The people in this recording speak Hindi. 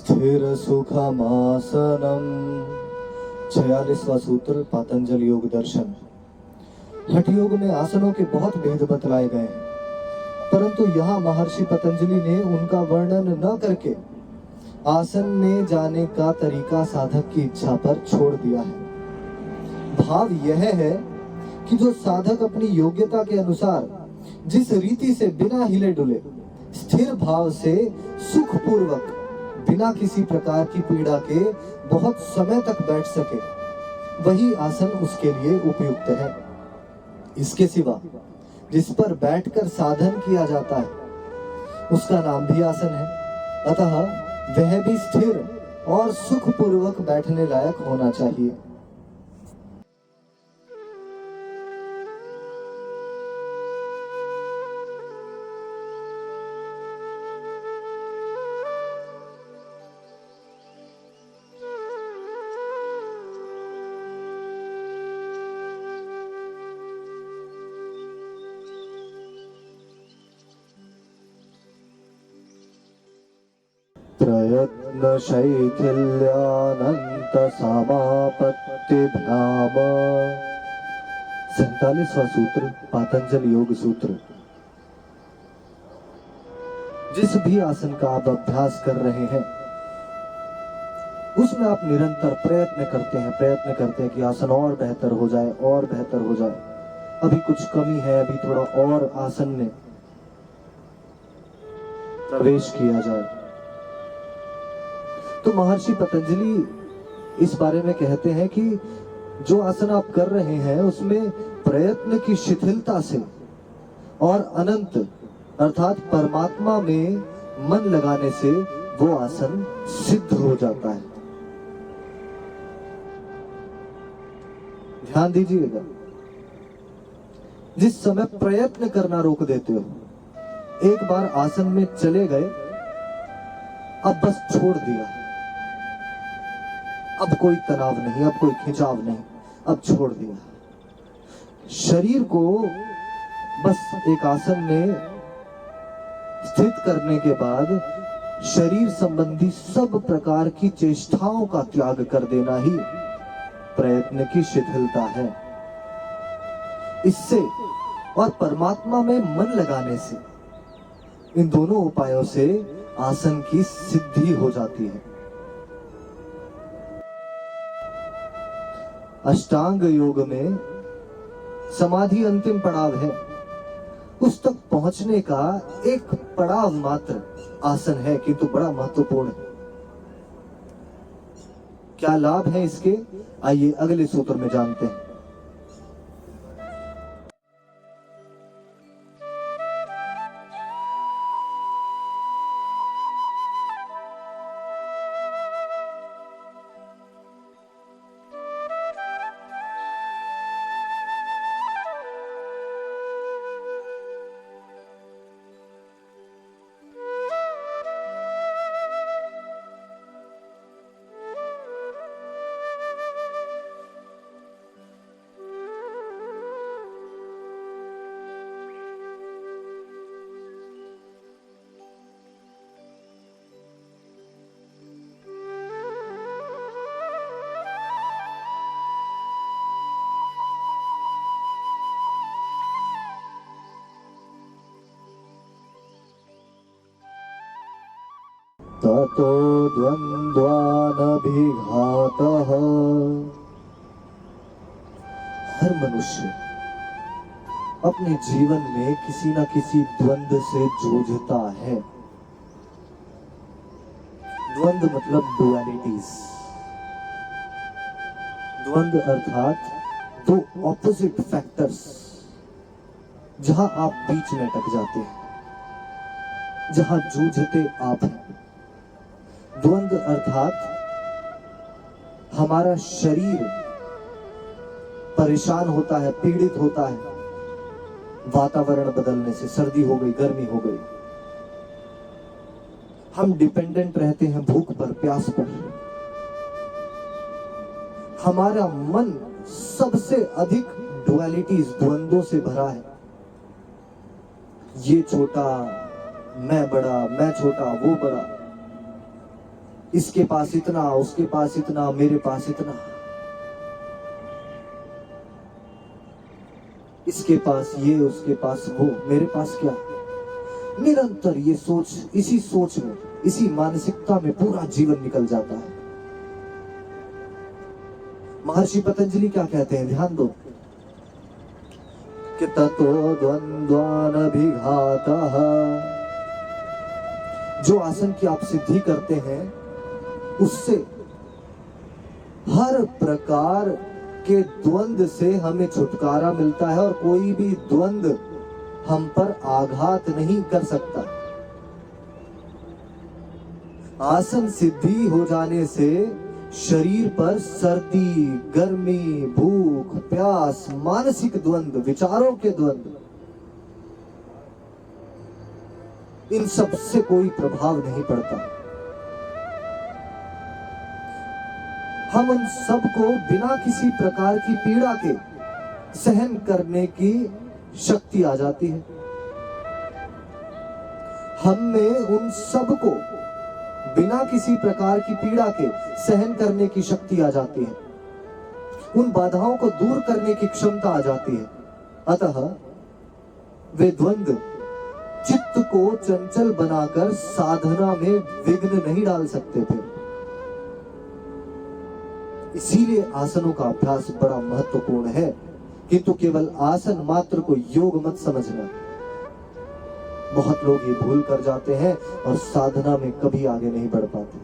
स्थिर सुखमासनम। 46वां सूत्र पातंजल योग दर्शन। हठ योग में आसनों के बहुत भेद बतलाए गए हैं, परंतु यहाँ महर्षि पतंजलि ने उनका वर्णन न करके आसन में जाने का तरीका साधक की इच्छा पर छोड़ दिया है। भाव यह है कि जो साधक अपनी योग्यता के अनुसार जिस रीति से बिना हिले डुले स्थिर भाव से सुख पूर्वक बिना किसी प्रकार की पीड़ा के बहुत समय तक बैठ सके, वही आसन उसके लिए उपयुक्त है। इसके सिवा जिस पर बैठकर साधन किया जाता है उसका नाम भी आसन है, अतः वह भी स्थिर और सुख पूर्वक बैठने लायक होना चाहिए। प्रयत्न शैथिल्यानंत समापत्तिभ्याम। 47वां सूत्र पातंजल योग सूत्र। जिस भी आसन का आप अभ्यास कर रहे हैं उसमें आप निरंतर प्रयत्न करते हैं कि आसन और बेहतर हो जाए और बेहतर हो जाए। अभी कुछ कमी है, अभी थोड़ा और आसन में प्रवेश किया जाए। तो महर्षि पतंजलि इस बारे में कहते हैं कि जो आसन आप कर रहे हैं उसमें प्रयत्न की शिथिलता से और अनंत अर्थात परमात्मा में मन लगाने से वो आसन सिद्ध हो जाता है। ध्यान दीजिएगा, जिस समय प्रयत्न करना रोक देते हो, एक बार आसन में चले गए, अब बस छोड़ दिया, अब कोई तनाव नहीं, अब कोई खिंचाव नहीं, अब छोड़ दिया। शरीर को बस एक आसन में स्थित करने के बाद शरीर संबंधी सब प्रकार की चेष्टाओं का त्याग कर देना ही प्रयत्न की शिथिलता है। इससे और परमात्मा में मन लगाने से, इन दोनों उपायों से आसन की सिद्धि हो जाती है। अष्टांग योग में समाधि अंतिम पड़ाव है, उस तक पहुंचने का एक पड़ाव मात्र आसन है, किंतु बड़ा महत्वपूर्ण है। क्या लाभ है इसके, आइए अगले सूत्र में जानते हैं। ततो द्वंद्वानभिघातः। हर मनुष्य अपने जीवन में किसी न किसी द्वंद्व से जूझता है। द्वंद्व मतलब डुअलिटीज। द्वंद्व अर्थात दो ऑपोजिट फैक्टर्स, जहां आप बीच में अटक जाते हैं, जहां जूझते आप हैं। द्वंद्व अर्थात हमारा शरीर परेशान होता है, पीड़ित होता है, वातावरण बदलने से, सर्दी हो गई, गर्मी हो गई, हम डिपेंडेंट रहते हैं भूख पर, प्यास पर। हमारा मन सबसे अधिक डुअलिटीज, द्वंद्वों से भरा है। ये छोटा, मैं बड़ा, मैं छोटा, वो बड़ा। इसके पास इतना, उसके पास इतना, मेरे पास इतना, इसके पास ये, उसके पास वो, मेरे पास क्या। निरंतर ये सोच, इसी सोच में, इसी मानसिकता में पूरा जीवन निकल जाता है। महर्षि पतंजलि क्या कहते हैं, ध्यान दो कि ततो द्वंद्वानभिघातः, जो आसन की आप सिद्धि करते हैं उससे हर प्रकार के द्वंद से हमें छुटकारा मिलता है और कोई भी द्वंद हम पर आघात नहीं कर सकता। आसन सिद्धि हो जाने से शरीर पर सर्दी, गर्मी, भूख, प्यास, मानसिक द्वंद, विचारों के द्वंद, इन सब से कोई प्रभाव नहीं पड़ता। हम उन सब को बिना किसी प्रकार की पीड़ा के सहन करने की शक्ति आ जाती है। हम में उन सब को बिना किसी प्रकार की पीड़ा के सहन करने की शक्ति आ जाती है, उन बाधाओं को दूर करने की क्षमता आ जाती है। अतः वे द्वंद चित्त को चंचल बनाकर साधना में विघ्न नहीं डाल सकते थे। इसीलिए आसनों का अभ्यास बड़ा महत्वपूर्ण है, किंतु केवल आसन मात्र को योग मत समझना। बहुत लोग ये भूल कर जाते हैं और साधना में कभी आगे नहीं बढ़ पाते।